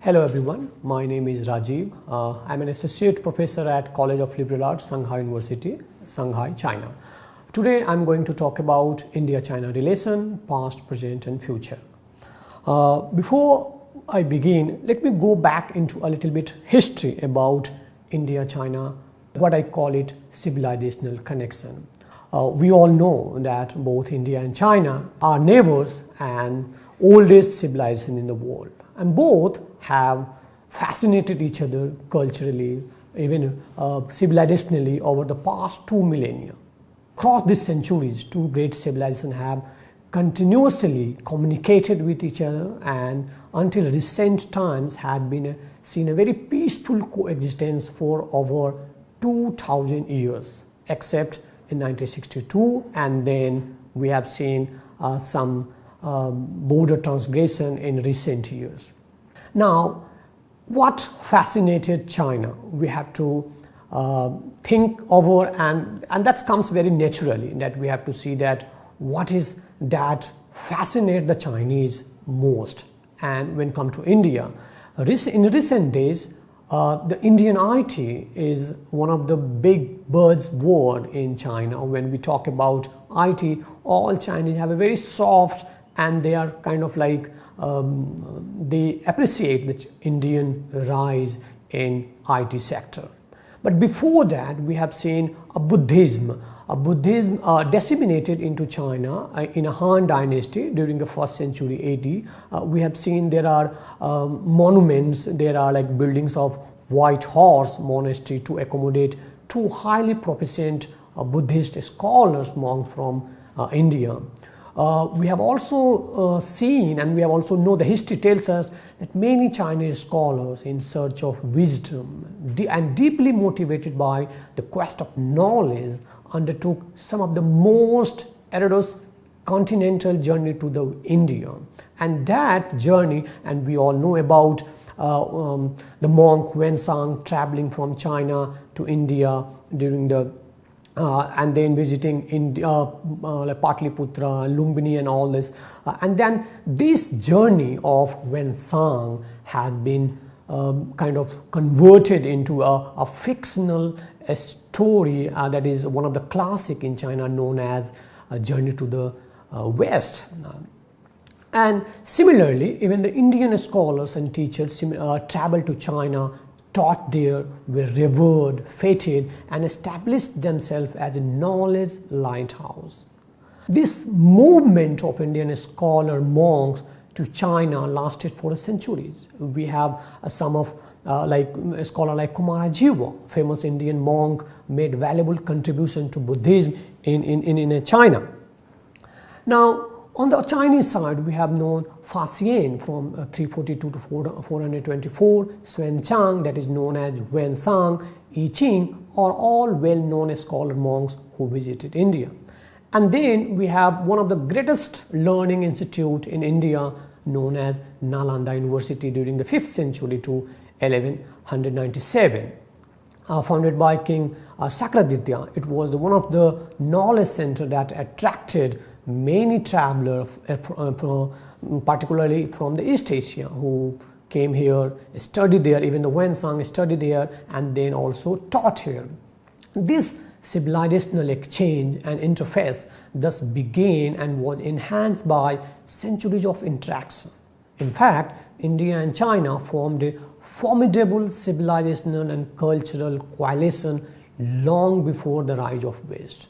Hello everyone, my name is Rajiv. I'm an associate professor at College of Liberal Arts, Shanghai University, Shanghai, China. Today I'm going to talk about India-China relation, past, present and future. Before I begin, let me go back into a little bit history about India-China, what I call it civilizational connection. We all know that both India and China are neighbors and oldest civilization in the world, and both have fascinated each other culturally, even civilizationally over the past 2 millennia. Across these centuries, two great civilizations have continuously communicated with each other, and until recent times had been seen a very peaceful coexistence for over 2000 years, except in 1962, and then we have seen some border transgression in recent years. Now, what fascinated China? We have to think over, and that comes very naturally, that we have to see that what is that fascinate the Chinese most. And when come to India, in recent days, the Indian IT is one of the big buzzword in China. When we talk about IT, all Chinese have a very soft, and they are kind of like they appreciate the Indian rise in IT sector. But before that, we have seen a Buddhism disseminated into China in a Han dynasty during the 1st century AD. We have seen there are monuments, there are like buildings of White Horse Monastery to accommodate two highly proficient Buddhist scholars, monks from India. We have also seen, and we have also know, the history tells us that many Chinese scholars in search of wisdom and deeply motivated by the quest of knowledge undertook some of the most arduous continental journey to the India. And that journey, and we all know about the monk Xuanzang traveling from China to India during the and then visiting India, like Patliputra, Lumbini and all this. And then this journey of Xuanzang has been kind of converted into a fictional story that is one of the classic in China, known as A Journey to the West. And similarly, even the Indian scholars and teachers traveled to China, taught there, were revered, feted, and established themselves as a knowledge lighthouse. This movement of Indian scholar monks to China lasted for centuries. We have some of like a scholar like Kumarajiva, famous Indian monk, made valuable contribution to Buddhism in China. Now, on the Chinese side, we have known Faxian from 342 to 424, Xuanzang, that is known as Xuanzang, I Ching, are all well-known scholar monks who visited India. And then we have one of the greatest learning institute in India, known as Nalanda University during the 5th century to 1197. Founded by King Sakraditya. It was one of the knowledge center that attracted many travelers, particularly from the East Asia, who came here, studied there. Even the Xuanzang studied there and then also taught here. This civilizational exchange and interface thus began and was enhanced by centuries of interaction. In fact, India and China formed a formidable civilizational and cultural coalition long before the rise of West.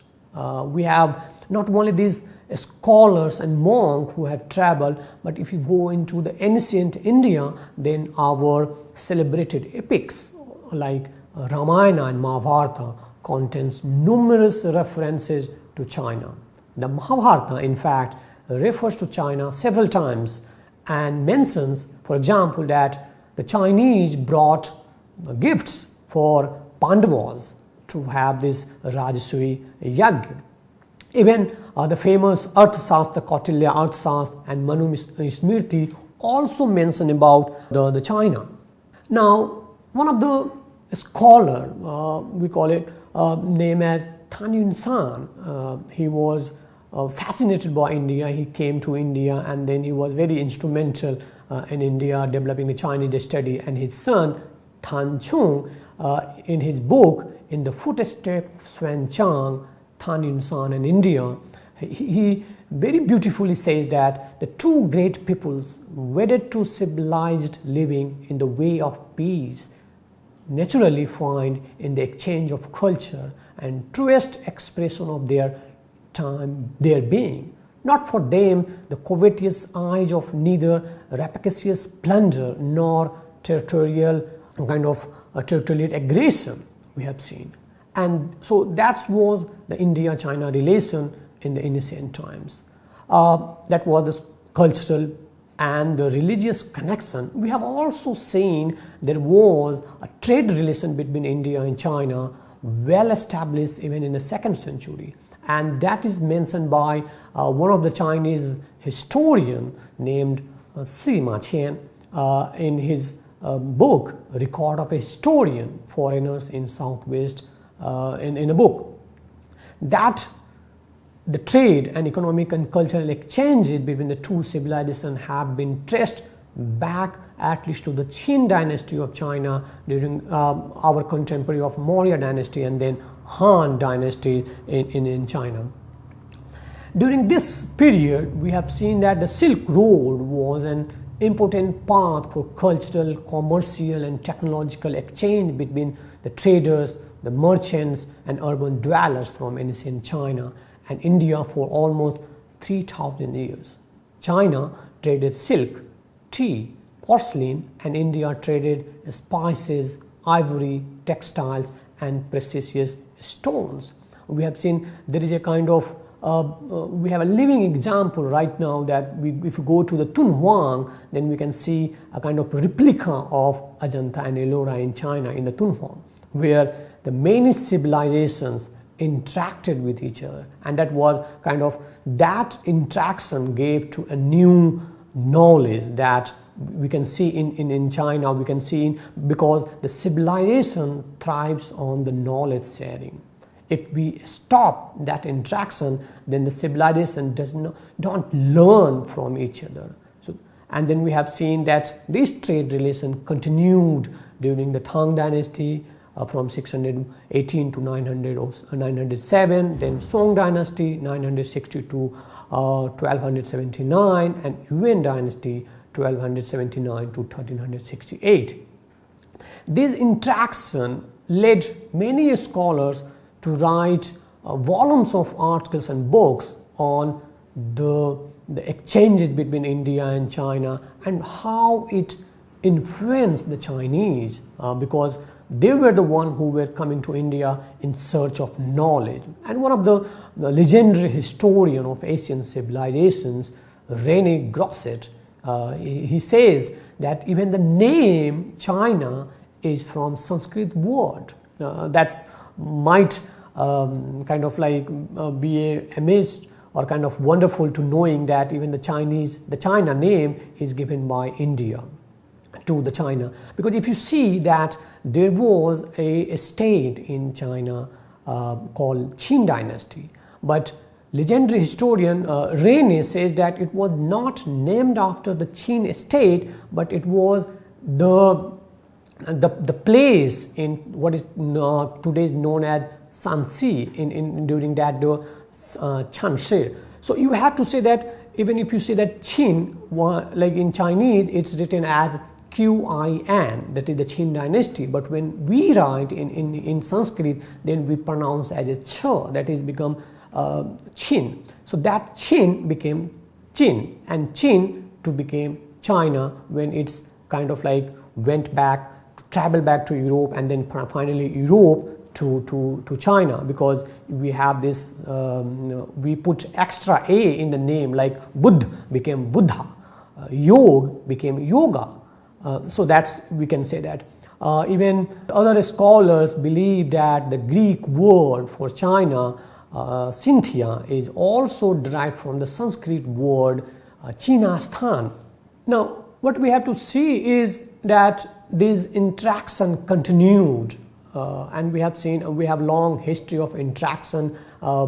We have not only these scholars and monks who have traveled, but if you go into the ancient India, then our celebrated epics like Ramayana and Mahabharata contains numerous references to China. The Mahabharata, in fact, refers to China several times and mentions, for example, that the Chinese brought gifts for Pandavas to have this Rajasui Yagya. Even the famous Arthashastra, Kautilya Arthashastra and Manu Smriti also mention about the China. Now, one of the scholar, we call it name as Tan Yun San, he was fascinated by India. He came to India and then he was very instrumental in India developing the Chinese study, and his son Tan Chung in his book In the Footsteps of Xuan Zang, Tan Yun San and India, he very beautifully says that the two great peoples wedded to civilized living in the way of peace naturally find in the exchange of culture and truest expression of their time their being. Not for them the covetous eyes of neither rapacious plunder nor territorial territorial aggression we have seen. And so that was the India-China relation in the ancient times. That was the cultural and the religious connection. We have also seen there was a trade relation between India and China well established even in the 2nd century, and that is mentioned by one of the Chinese historian named Sima Qian in his book Record of a Historian, Foreigners in Southwest, in a book. That the trade and economic and cultural exchanges between the two civilizations have been traced back at least to the Qin dynasty of China during our contemporary of Maurya dynasty and then Han dynasty in China. During this period, we have seen that the Silk Road was an important path for cultural, commercial and technological exchange between the traders, the merchants and urban dwellers from ancient China and India for almost 3,000 years. China traded silk, tea, porcelain, and India traded spices, ivory, textiles, and precious stones. We have seen there is a kind of we have a living example right now that if we go to the Dunhuang, then we can see a kind of replica of Ajanta and Ellora in China in the Dunhuang, where the many civilizations interacted with each other, and that was kind of that interaction gave to a new knowledge that we can see in China, we can see because the civilization thrives on the knowledge sharing. If we stop that interaction, then the civilization don't learn from each other. So, and then we have seen that this trade relation continued during the Tang dynasty from 618 to 907, then Song dynasty 960 to 1279, and Yuan dynasty 1279 to 1368. This interaction led many scholars to write volumes of articles and books on the exchanges between India and China and how it influenced the Chinese because they were the one who were coming to India in search of knowledge. And one of the legendary historian of Asian civilizations, René Grosset, he says that even the name China is from Sanskrit word. That might kind of like be amazed or kind of wonderful to knowing that even the China name is given by India to the China, because if you see that there was a state in China called Qin dynasty, but legendary historian René says that it was not named after the Qin state, but it was the place in what is today known as Shanxi in during that Chanshi. So you have to say that even if you say that Qin, like in Chinese, it's written as Qin, that is the Qin dynasty. But when we write in Sanskrit, then we pronounce as a Ch, that is become Qin. So that Qin became Qin, and Qin to became China when it's kind of like went back, travel back to Europe, and then finally Europe to China, because we have this we put extra A in the name, like Buddha became Buddha, Yog became Yoga. So that's, we can say that. Even other scholars believe that the Greek word for China, Cynthia, is also derived from the Sanskrit word Chinastan. Now, what we have to see is that this interaction continued and we have seen we have long history of interaction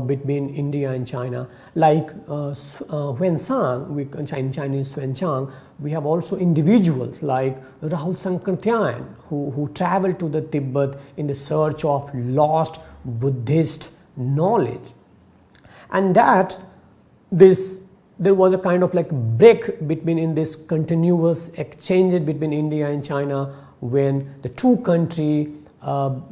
between India and China. Like Huanshan, in Chinese Xuanchang, we have also individuals like Rahul Sankirtyan who traveled to the Tibet in the search of lost Buddhist knowledge, and that there was a kind of like break between in this continuous exchanges between India and China when the two countries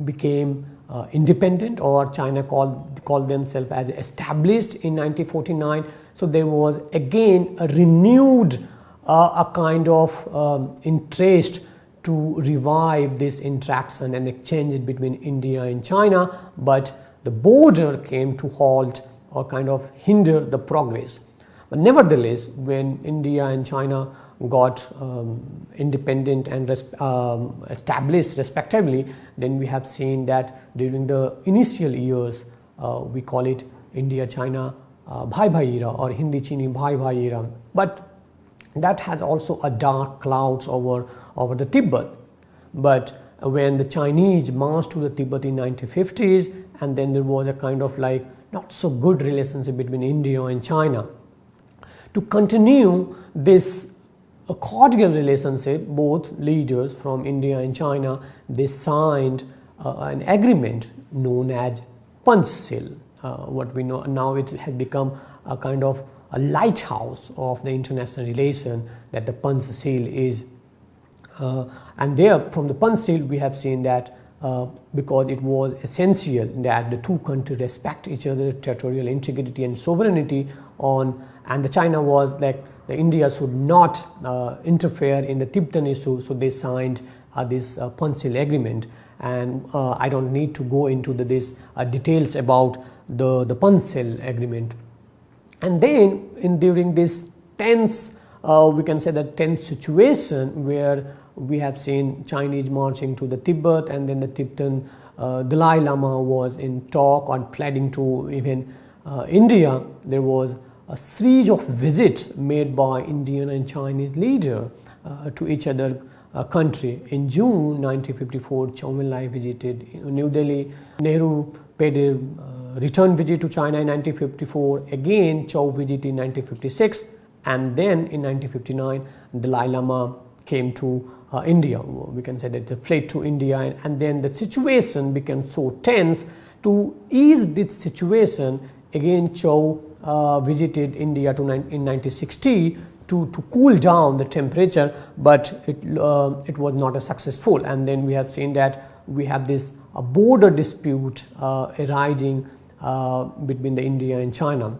became independent, or China called themselves as established in 1949. So there was again a renewed a kind of interest to revive this interaction and exchanges between India and China, but the border came to halt or kind of hinder the progress. But nevertheless, when India and China got independent and established respectively, then we have seen that during the initial years, we call it India-China Bhai Bhai era or Hindi-Chini Bhai Bhai era. But that has also a dark clouds over the Tibet. But when the Chinese marched to the Tibet in 1950s, and then there was a kind of like not so good relationship between India and China. To continue this cordial relationship, both leaders from India and China, they signed an agreement known as Panchshil. What we know now, it has become a kind of a lighthouse of the international relation, that the Panchshil is. And there, from the Panchshil, we have seen that because it was essential that the two countries respect each other's territorial integrity and sovereignty and the China was like the India should not interfere in the Tibetan issue, so they signed this Panchshil agreement. And I don't need to go into these details about the Panchshil agreement. And then during this tense, we can say that tense situation where we have seen Chinese marching to the Tibet, and then the Tibetan Dalai Lama was in talk or pleading to even India. There was a series of visits made by Indian and Chinese leaders to each other country. In June 1954, Zhou Enlai visited New Delhi. Nehru paid a return visit to China in 1954. Again, Zhou visited in 1956, and then in 1959, Dalai Lama came to India. We can say that they fled to India, and then the situation became so tense. To ease this situation, again Zhou visited India in 1960 to cool down the temperature, but it was not as successful. And then we have seen that we have this border dispute arising between the India and China.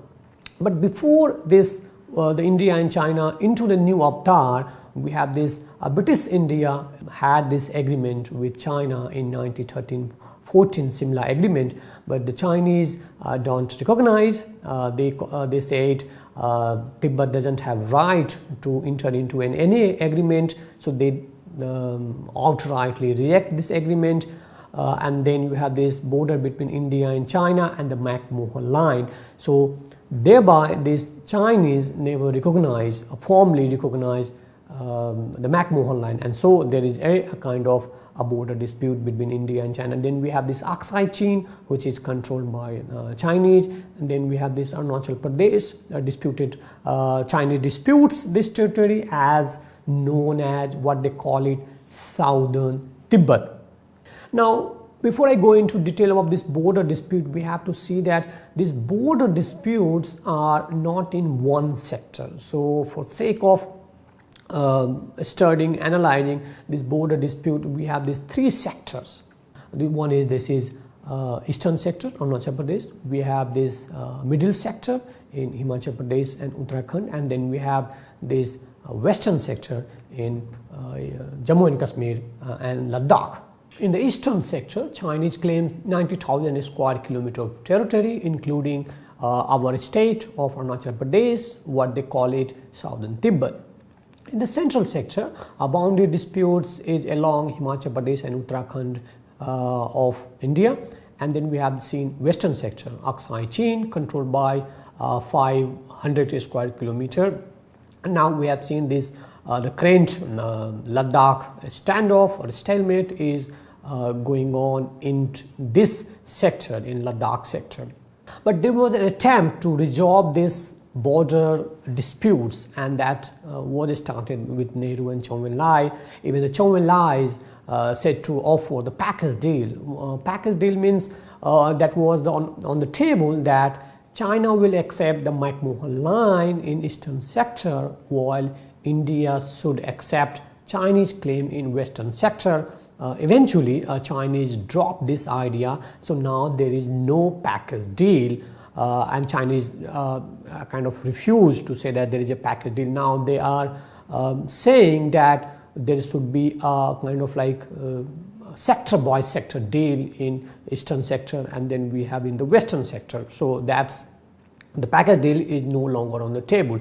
But before this, the India and China into the new avatar, we have this British India had this agreement with China in 1913-14, similar agreement, but the Chinese don't recognize. They said Tibet doesn't have right to enter into any agreement, so they outrightly reject this agreement. And then you have this border between India and China and the McMahon line. So thereby this Chinese never recognize, formally recognize the McMahon line, and so there is a kind of a border dispute between India and China. And then we have this Aksai Chin, which is controlled by Chinese, and then we have this Arunachal Pradesh disputed. Chinese disputes this territory as known as what they call it Southern Tibet. Now, before I go into detail of this border dispute, we have to see that these border disputes are not in one sector. So for sake of studying, analyzing this border dispute, we have these three sectors. The one is eastern sector, Arunachal Pradesh. We have this middle sector in Himachal Pradesh and Uttarakhand, and then we have this western sector in Jammu and Kashmir and Ladakh. In the eastern sector, Chinese claims 90,000 square kilometer of territory, including our state of Arunachal Pradesh, what they call it Southern Tibet. In the central sector, our boundary disputes is along Himachal Pradesh and Uttarakhand of India, and then we have seen western sector, Aksai Chin, controlled by 500 square kilometer. And now we have seen this the current Ladakh standoff or stalemate is going on in this sector, in Ladakh sector. But there was an attempt to resolve this border disputes, and that was started with Nehru and Zhou Enlai. Even the Zhou Enlai said to offer the package deal. Package deal means that was on the table that China will accept the McMahon line in eastern sector while India should accept Chinese claim in western sector. Eventually, Chinese dropped this idea, so now there is no package deal, and Chinese kind of refused to say that there is a package deal. Now they are saying that there should be a kind of like sector by sector deal in eastern sector, and then we have in the western sector. So that's the package deal is no longer on the table.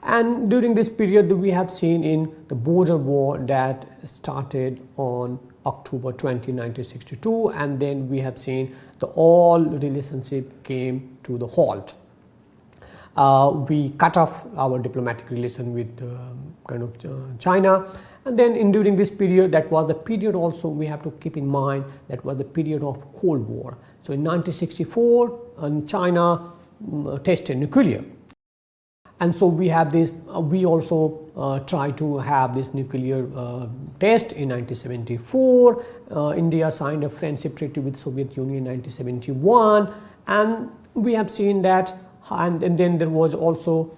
And during this period, we have seen in the border war that started on October 20, 1962, and then we have seen the all relationship came to the halt. We cut off our diplomatic relation with China, and then during this period, that was the period also we have to keep in mind, that was the period of Cold War. So in 1964, China tested nuclear. And so we have this, we also try to have this nuclear test in 1974. India signed a friendship treaty with Soviet Union in 1971, and we have seen that, and then there was also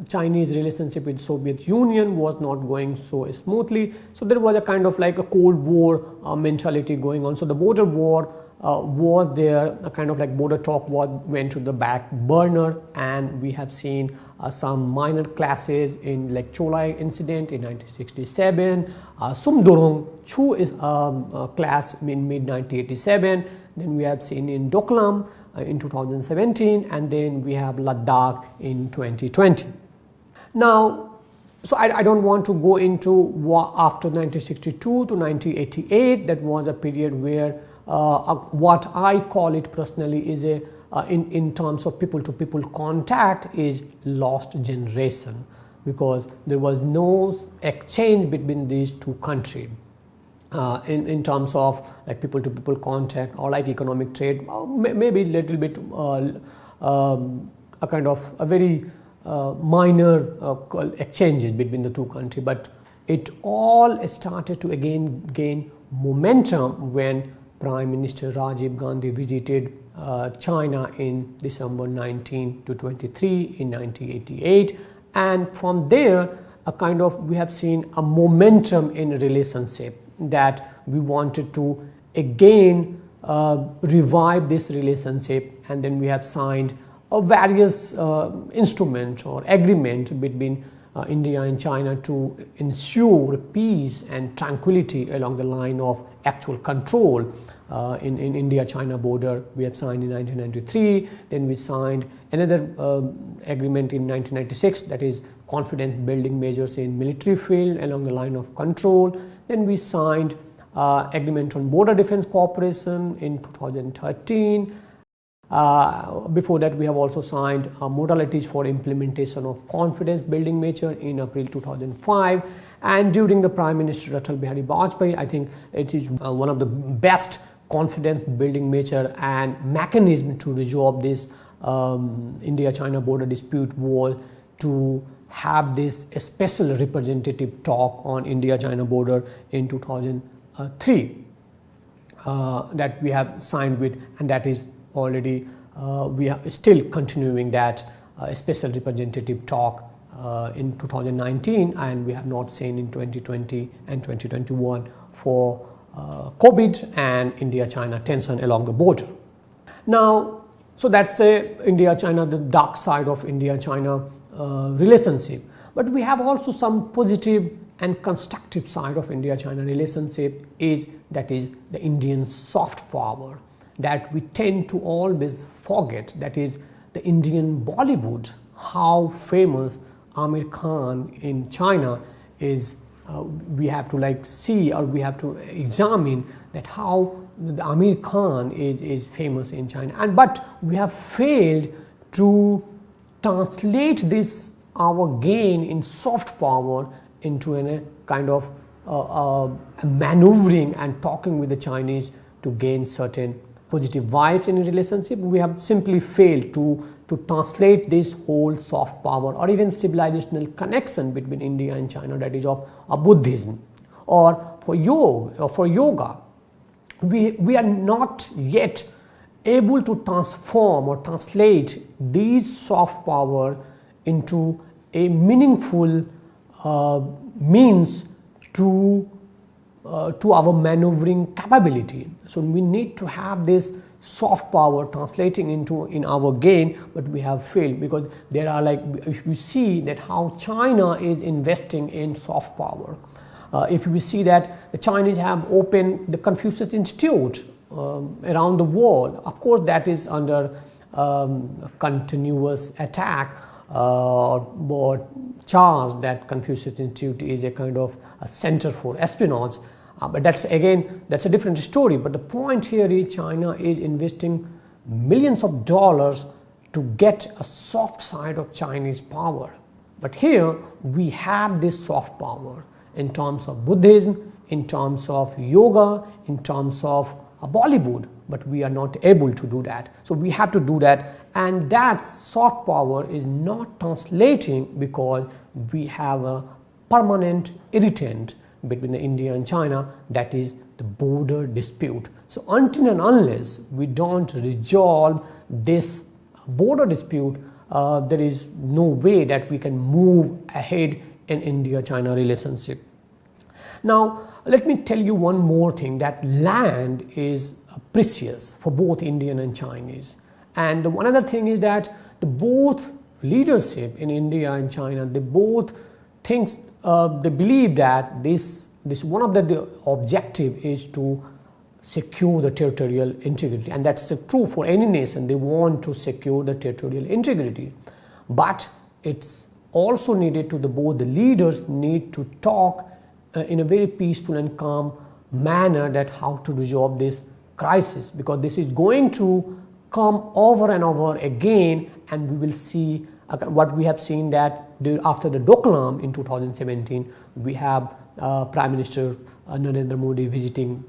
Chinese relationship with Soviet Union was not going so smoothly. So there was a kind of like a Cold War mentality going on. So the border war was there, a kind of like border talk went to the back burner, and we have seen some minor clashes in like Cholai incident in 1967, Sumdorong Chu is clash in mid 1987, then we have seen in Doklam in 2017, and then we have Ladakh in 2020. Now, so I don't want to go into after 1962 to 1988. That was a period where what I call it personally is a in terms of people to people contact is lost generation, because there was no exchange between these two countries in terms of like people to people contact or like economic trade, maybe a little bit a kind of a very minor exchanges between the two countries, but it all started to again gain momentum when Prime Minister Rajiv Gandhi visited China in December 19 to 23 in 1988, and from there a kind of we have seen a momentum in relationship that we wanted to again revive this relationship, and then we have signed various instruments or agreement between India and China to ensure peace and tranquility along the line of actual control in India-China border. We have signed in 1993, then we signed another agreement in 1996, that is confidence building measures in military field along the line of control. Then we signed agreement on border defense cooperation in 2013. Before that, we have also signed modalities for implementation of confidence building measure in April 2005, and during the Prime Minister Atal Bihari Vajpayee, I think it is one of the best confidence building measure and mechanism to resolve this India-China border dispute was to have this special representative talk on India-China border in 2003 that we have signed with, and that is already we are still continuing that special representative talk in 2019, and we have not seen in 2020 and 2021 for COVID and India-China tension along the border. Now, so that's India-China, the dark side of India-China relationship. But we have also some positive and constructive side of India-China relationship is that is the Indian soft power that we tend to always forget, that is the Indian Bollywood, how famous Amir Khan in China is. We have to like see, or we have to examine that how the Amir Khan is famous in China, and but we have failed to translate this our gain in soft power into a kind of maneuvering and talking with the Chinese to gain certain positive vibes in a relationship. We have simply failed to translate this whole soft power or even civilizational connection between India and China, that is of Buddhism or for yoga. We are not yet able to transform or translate these soft power into a meaningful means to our maneuvering capability. So we need to have this soft power translating into in our gain, but we have failed because there are, like, if you see that how China is investing in soft power, if we see that the Chinese have opened the Confucius Institute around the world, of course that is under continuous attack or charge that Confucius Institute is a kind of a center for espionage. But that's a different story. But the point here is China is investing millions of dollars to get a soft side of Chinese power. But here we have this soft power in terms of Buddhism, in terms of yoga, in terms of Bollywood, but we are not able to do that. So we have to do that, and that soft power is not translating because we have a permanent irritant between India and China, that is the border dispute. So until and unless we don't resolve this border dispute, there is no way that we can move ahead in India-China relationship. Now let me tell you one more thing, that land is precious for both Indian and Chinese. And one other thing is that the both leadership in India and China, they both think, they believe that this one of the objective is to secure the territorial integrity, and that's true for any nation. They want to secure the territorial integrity, but it's also needed to both the leaders need to talk in a very peaceful and calm manner that how to resolve this crisis, because this is going to come over and over again, and we will see what we have seen that after the Doklam in 2017, we have Prime Minister Narendra Modi visiting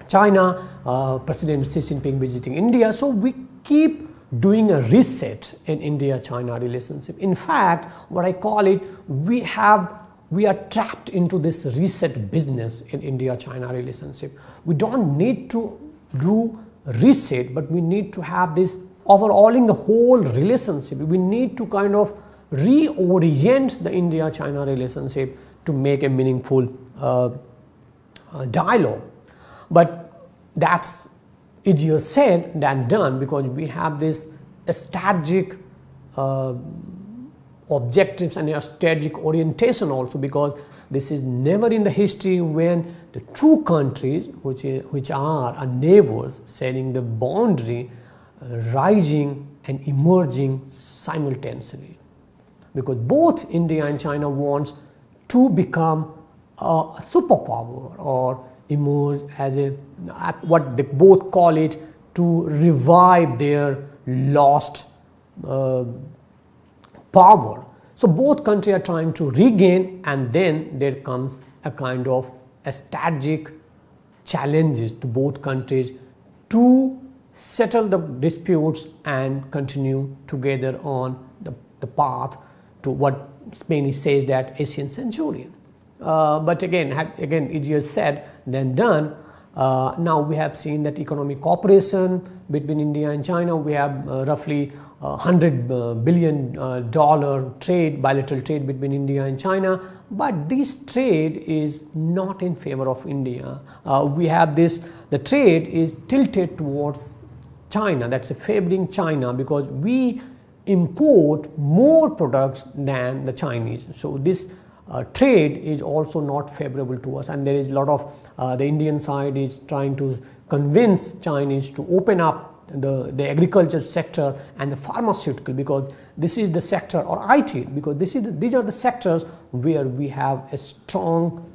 China, President Xi Jinping visiting India. So we keep doing a reset in India-China relationship. In fact, what I call it, we are trapped into this reset business in India-China relationship. We don't need to do reset, but we need to have this overhauling the whole relationship. We need to kind of reorient the India-China relationship to make a meaningful dialogue. But that's easier said than done, because we have this strategic objectives and a strategic orientation also, because this is never in the history when the two countries which are neighbors sharing the boundary rising and emerging simultaneously, because both India and China wants to become a superpower or emerge as a what they both call it, to revive their lost power. So both countries are trying to regain, and then there comes a kind of a strategic challenges to both countries to settle the disputes and continue together on the path to what Spain says that Asian century. But again, easier said than done. Now we have seen that economic cooperation between India and China. We have roughly $100 billion bilateral trade between India and China, but this trade is not in favor of India. We have the trade is tilted towards China, that's favoring China, because we import more products than the Chinese. So this trade is also not favorable to us, and there is a lot of the Indian side is trying to convince Chinese to open up the agriculture sector and the pharmaceutical, because this is the sector, or IT, because these are the sectors where we have a strong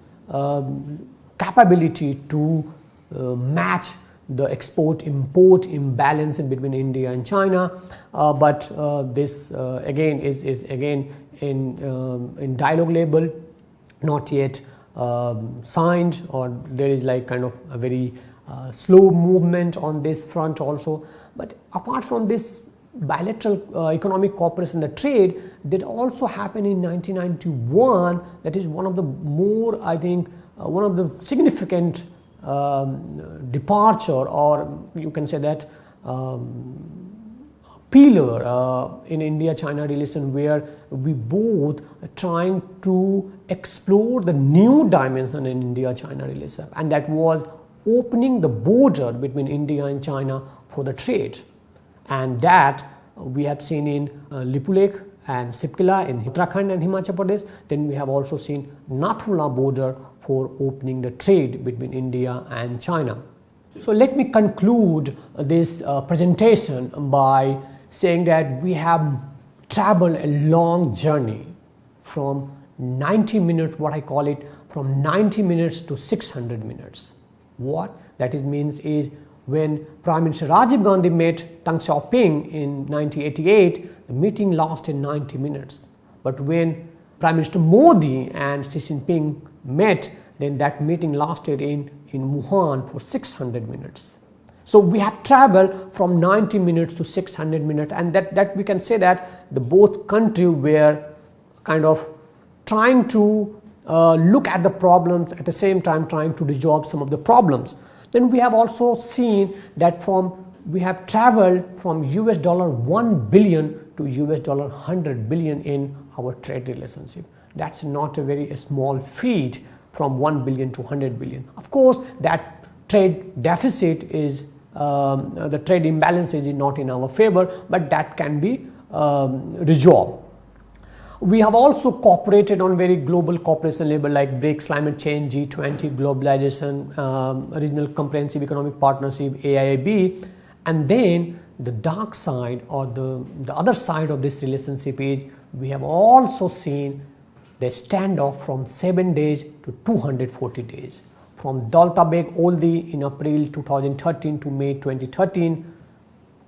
capability to match the export-import imbalance in between India and China. But this again is again in dialogue level, not yet signed, or there is like kind of a very slow movement on this front also. But apart from this bilateral economic cooperation, the trade that also happened in 1991, that is one of the more, I think, one of the significant departure, or you can say that pillar in India-China relation, where we both are trying to explore the new dimension in India-China relation, and that was opening the border between India and China for the trade. And that we have seen in Lipulekh and Sipkila in Uttarakhand and Himachal Pradesh. Then we have also seen Nathula border for opening the trade between India and China. So let me conclude this presentation by saying that we have traveled a long journey from 90 minutes, what I call it, from 90 minutes to 600 minutes. What that means is, when Prime Minister Rajiv Gandhi met Deng Xiaoping in 1988, the meeting lasted 90 minutes. But when Prime Minister Modi and Xi Jinping met, then that meeting lasted in Wuhan for 600 minutes. So we have traveled from 90 minutes to 600 minutes, and that we can say that the both countries were kind of trying to look at the problems, at the same time trying to resolve some of the problems. Then we have also seen that we have traveled from $1 billion to $100 billion in our trade relationship. That's not a very small feat, from 1 billion to 100 billion. Of course, that trade deficit is, the trade imbalance is not in our favor, but that can be resolved. We have also cooperated on very global cooperation level like BRICS, climate change, G20, globalization, regional comprehensive economic partnership, AIIB. And then the dark side, or the other side of this relationship, is we have also seen the standoff from 7 days to 240 days. From Dalta Beg Oldi in April 2013 to May 2013,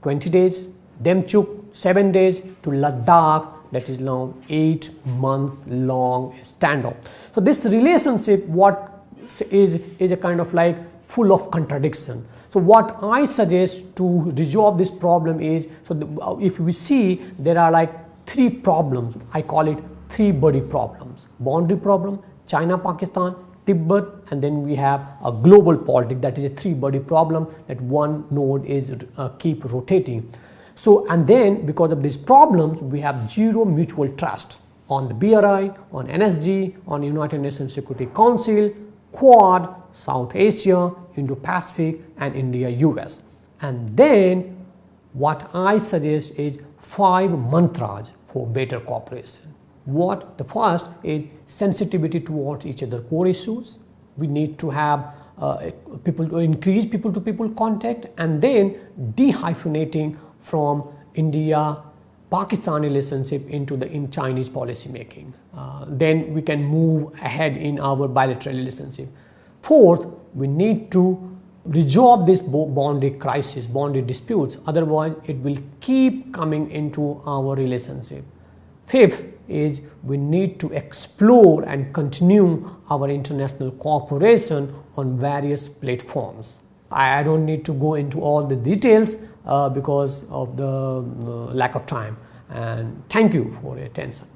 20 days. Demchuk, 7 days, to Ladakh, that is now 8 months long standoff. So this relationship, what is a kind of like full of contradiction. So what I suggest to resolve this problem is, so if we see, there are like 3 problems. I call it 3 body problems: boundary problem, China, Pakistan, Tibet, and then we have a global politics. That is a 3 body problem, that one node is keep rotating. So, and then because of these problems, we have zero mutual trust on the BRI, on NSG, on United Nations Security Council, Quad, South Asia, Indo-Pacific, and India-US. And then what I suggest is 5 mantras for better cooperation. What? The first is sensitivity towards each other core issues. We need to have increase people-to-people contact, and then dehyphenating from India-Pakistan relationship into the Chinese policy making. Then we can move ahead in our bilateral relationship. Fourth, we need to resolve this boundary crisis, boundary disputes, otherwise it will keep coming into our relationship. Fifth is we need to explore and continue our international cooperation on various platforms. I don't need to go into all the details because of the lack of time, and thank you for your attention.